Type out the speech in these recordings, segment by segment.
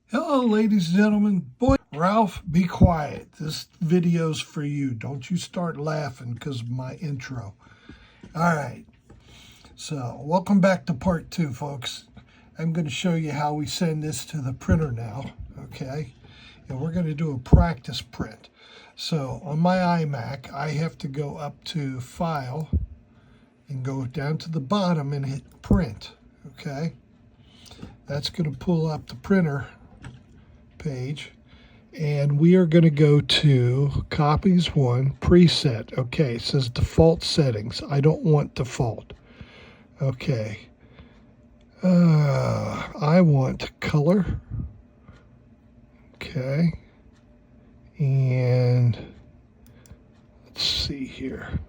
Hello, ladies and gentlemen. Boy, Ralph, be quiet. This video's for you. Don't you start laughing because of my intro. All right. So, welcome back to part 2, folks. I'm going to show you how we send this to the printer now, okay? And we're going to do a practice print. So, on my iMac, I have to go up to File and go down to the bottom and hit Print, okay? That's going to pull up the printer page, and we are going to go to copies 1 preset. Okay, it says default settings. I don't want default. Okay, I want color. Okay, and let's see here.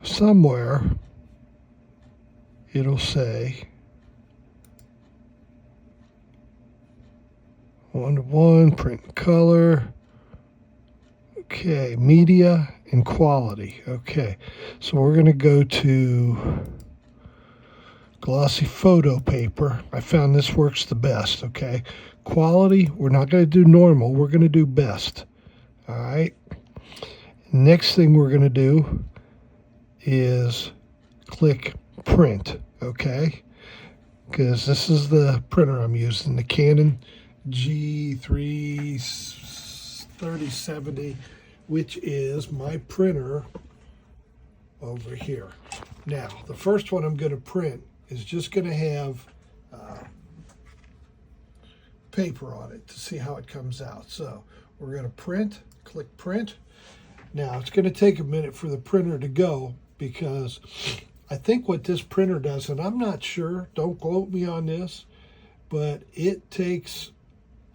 Somewhere it'll say 1:1, print color. Okay, media and quality. Okay, so we're going to go to glossy photo paper. I found this works the best. Okay, quality, we're not going to do normal, we're going to do best. All right, next thing we're going to do is click print. Okay, because this is the printer I'm using, the Canon G33070, which is my printer over here. Now, the first one I'm going to print is just going to have paper on it to see how it comes out. So we're going to print, click print. Now, it's going to take a minute for the printer to go because I think what this printer does, and I'm not sure, don't quote me on this, but it takes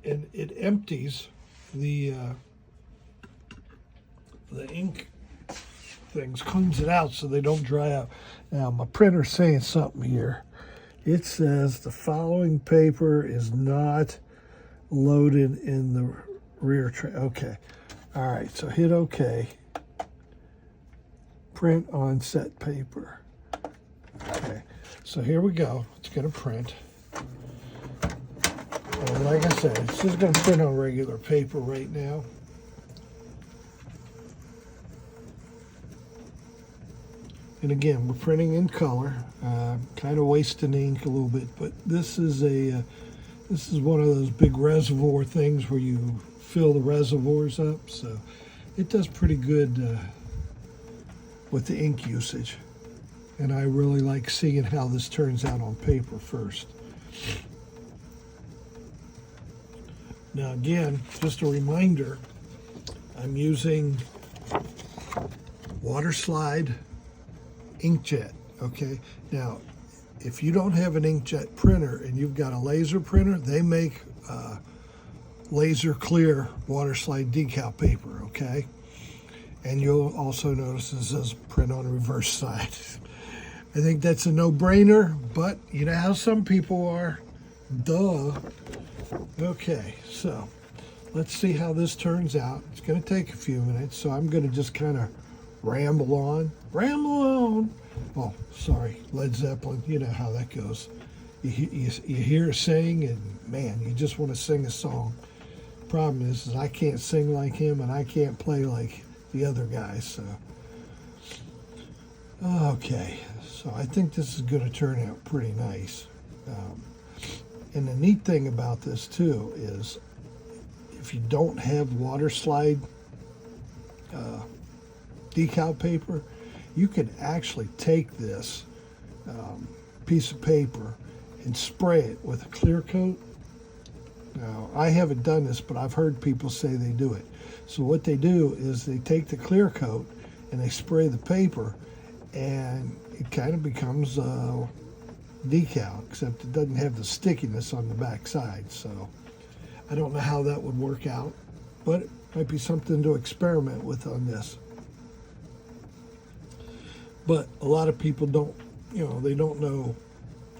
and it empties the ink things, cleans it out so they don't dry out. Now my printer's saying something here. It says the following paper is not loaded in the rear tray. Okay, all right, so hit OK. Print on set paper. Okay, so here we go. It's going to print. And like I said, this is going to print on regular paper right now. And again, we're printing in color. Kind of wasting ink a little bit, but this is one of those big reservoir things where you fill the reservoirs up. So it does pretty good with the ink usage. And I really like seeing how this turns out on paper first. Now again, just a reminder, I'm using water slide inkjet, okay? Now, if you don't have an inkjet printer and you've got a laser printer, they make laser clear water slide decal paper, okay? And you'll also notice it says print on reverse side. I think that's a no-brainer, but you know how some people are. Duh. Okay, so let's see how this turns out. It's going to take a few minutes, so I'm going to just kind of ramble on. Oh, sorry, Led Zeppelin. You know how that goes. You hear a sing, and man, you just want to sing a song. Problem is I can't sing like him, and I can't play like the other guys. So, okay, so I think this is going to turn out pretty nice. And the neat thing about this too is if you don't have water slide decal paper, you can actually take this piece of paper and spray it with a clear coat. Now, I haven't done this, but I've heard people say they do it. So what they do is they take the clear coat and they spray the paper, and it kind of becomes decal, except it doesn't have the stickiness on the back side. So I don't know how that would work out, but it might be something to experiment with on this. But a lot of people don't, they don't know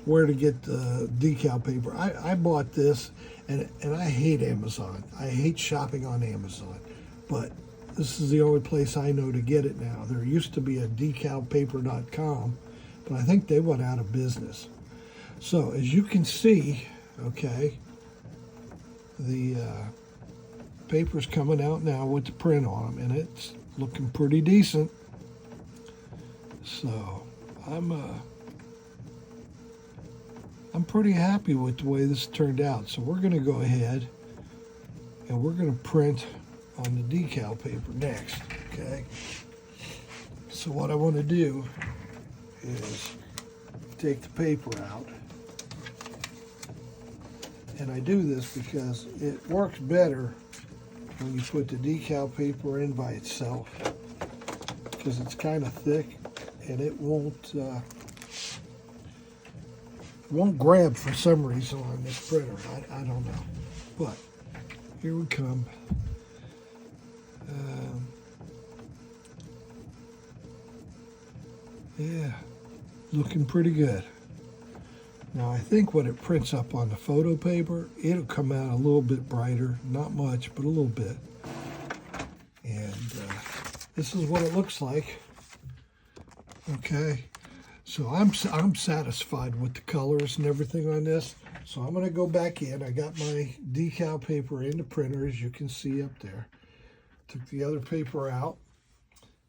where to get the decal paper. I bought this, and I hate Amazon. I hate shopping on Amazon, but this is the only place I know to get it now. There used to be a decalpaper.com, but I think they went out of business. So as you can see, okay, the paper's coming out now with the print on them, and it's looking pretty decent. So I'm pretty happy with the way this turned out. So we're going to go ahead and we're going to print on the decal paper next, okay? So what I want to do is take the paper out. And I do this because it works better when you put the decal paper in by itself, because it's kind of thick and it won't grab for some reason on this printer. I don't know, but here we come. Yeah, looking pretty good. Now I think when it prints up on the photo paper, it'll come out a little bit brighter, not much, but a little bit. And this is what it looks like. Okay, so I'm satisfied with the colors and everything on this. So I'm going to go back in. I got my decal paper in the printer, as you can see up there. Took the other paper out.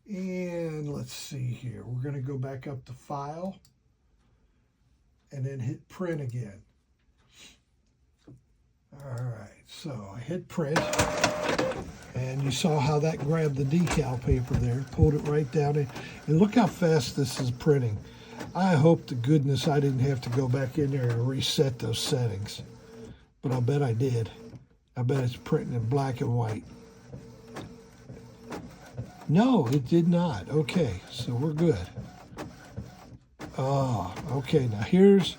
And let's see here. We're going to go back up to File and then hit Print again. All right, so I hit Print, and you saw how that grabbed the decal paper there, pulled it right down in. And look how fast this is printing. I hope to goodness I didn't have to go back in there and reset those settings, but I'll bet I did. I bet it's printing in black and white. No, it did not. Okay, so we're good. Oh, okay, now here's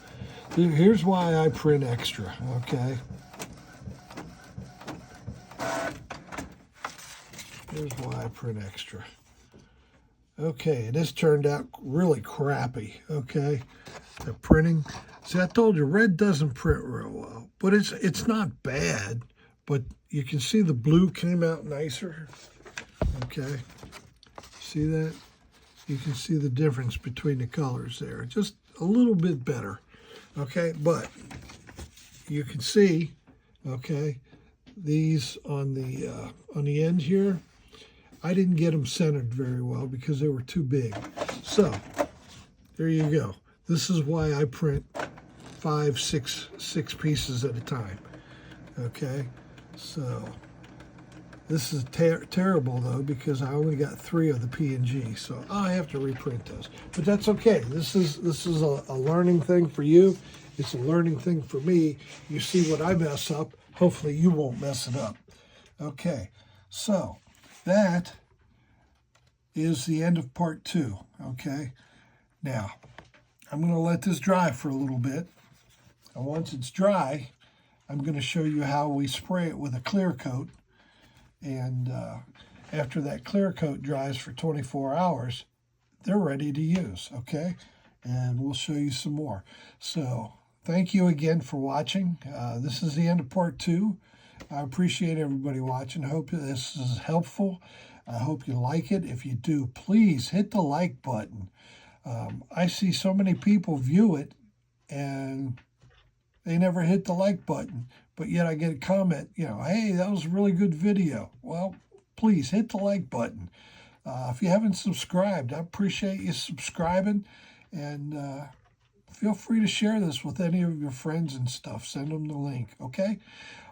why I print extra, okay? Here's why I print extra. Okay, and this turned out really crappy, okay? The printing. See, I told you, red doesn't print real well, but it's not bad, but you can see the blue came out nicer, okay? See that? You can see the difference between the colors there. Just a little bit better, okay? But you can see, okay, these on the end here, I didn't get them centered very well because they were too big. So there you go. This is why I print 5, 6 pieces at a time, okay? So this is terrible, though, because I only got 3 of the P&G, so I have to reprint those. But that's okay. This is a learning thing for you. It's a learning thing for me. You see what I mess up. Hopefully you won't mess it up. Okay, so that is the end of part 2, okay? Now, I'm going to let this dry for a little bit. And once it's dry, I'm going to show you how we spray it with a clear coat. And after that clear coat dries for 24 hours, they're ready to use, okay? And we'll show you some more. So thank you again for watching. This is the end of part 2. I appreciate everybody watching. I hope this is helpful. I hope you like it. If you do, please hit the like button. I see so many people view it and they never hit the like button, but yet I get a comment, you know, hey, that was a really good video. Well, please hit the like button. If you haven't subscribed, I appreciate you subscribing, and feel free to share this with any of your friends and stuff. Send them the link, okay?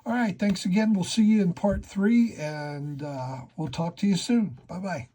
All right, thanks again. We'll see you in part 3, and we'll talk to you soon. Bye-bye.